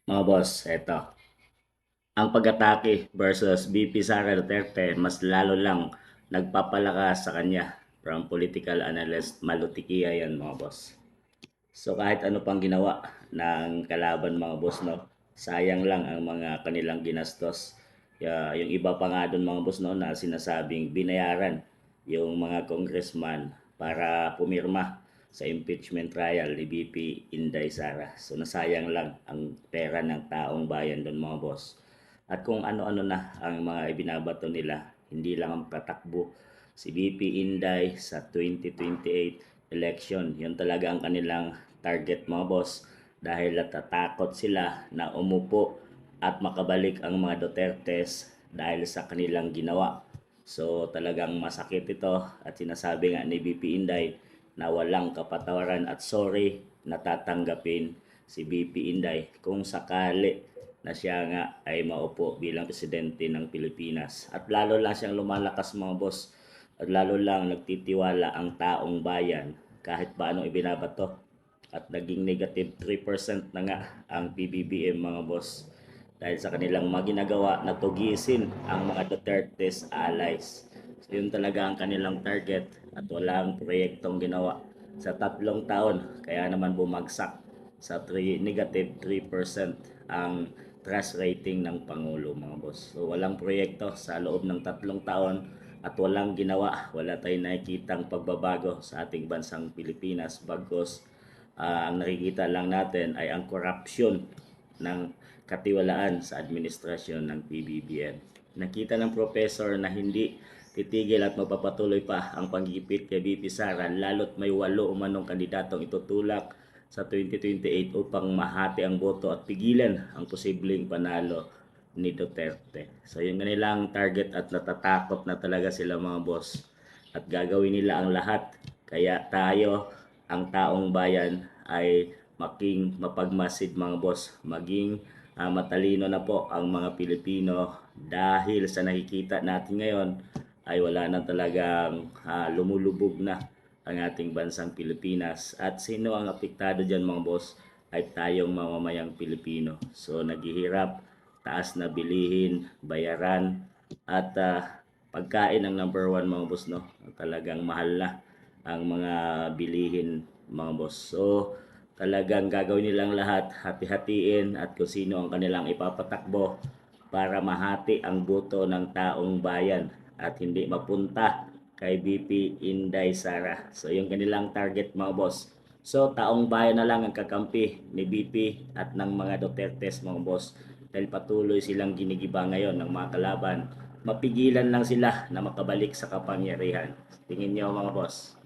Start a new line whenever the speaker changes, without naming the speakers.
Mga boss, eto. Ang pag-atake versus VP Sara Duterte mas lalo lang nagpapalakas sa kanya. From political analyst Malutikia yan mga boss. So kahit ano pang ginawa ng kalaban mga boss, no, sayang lang ang mga kanilang ginastos. Yung iba pa nga doon mga boss, no, na sinasabing binayaran yung mga congressman para pumirma sa impeachment trial ni VP Inday Sara. So nasayang lang ang pera ng taong bayan doon mga boss. At kung ano-ano na ang mga ibinabato nila, hindi lang ang tatakbo si VP Inday sa 2028 election. Yun talaga ang kanilang target mga boss, dahil natatakot sila na umupo at makabalik ang mga Dutertes dahil sa kanilang ginawa. So talagang masakit ito, at sinasabi nga ni BP Inday na walang kapatawaran at sorry natatanggapin si BP Inday kung sakali na siya nga ay maupo bilang presidente ng Pilipinas. At lalo lang siyang lumalakas mga boss, at lalo lang nagtitiwala ang taong bayan kahit paano ibinabato, at naging negative 3% na nga ang PBBM mga boss, dahil sa kanilang mga ginagawa na tugisin ang mga Duterte's allies. So yun talaga ang kanilang target, at walang proyektong ginawa sa 3 taon, kaya naman bumagsak sa negative 3% ang trust rating ng Pangulo mga boss. So walang proyekto sa loob ng 3 taon, at walang ginawa, wala tayong nakikitang pagbabago sa ating bansang Pilipinas, bagos ang nakikita lang natin ay ang korupsyon ng katiwalaan sa administrasyon ng PBBM. Nakita ng professor na hindi titigil at magpapatuloy pa ang panggigipit kay VP Sara, lalo't may 8 umanong kandidatong itutulak sa 2028 upang mahati ang boto at pigilan ang posibleng panalo ni Duterte. So yung kanilang target, at natatakot na talaga sila mga boss, at gagawin nila ang lahat. Kaya tayo, ang taong bayan, ay maging mapagmasid mga boss, maging matalino na po ang mga Pilipino, dahil sa nakikita natin ngayon ay wala na talagang lumulubog na ang ating bansang Pilipinas. At sino ang apektado dyan mga boss? Ay tayong mamamayang Pilipino. So naghihirap, taas na bilihin, bayaran, at pagkain ang number one mga boss, no? Talagang mahal na ang mga bilihin mga boss. So talagang gagawin nilang lahat, hati-hatiin, at kung sino ang kanilang ipapatakbo para mahati ang boto ng taong bayan at hindi mapunta kay BP Inday Sara. So yung kanilang target mga boss. So taong bayan na lang ang kakampi ni BP at ng mga Dutertes mga boss, dahil patuloy silang ginigiba ngayon ng mga kalaban. Mapigilan lang sila na makabalik sa kapangyarihan. Tingin niyo mga boss.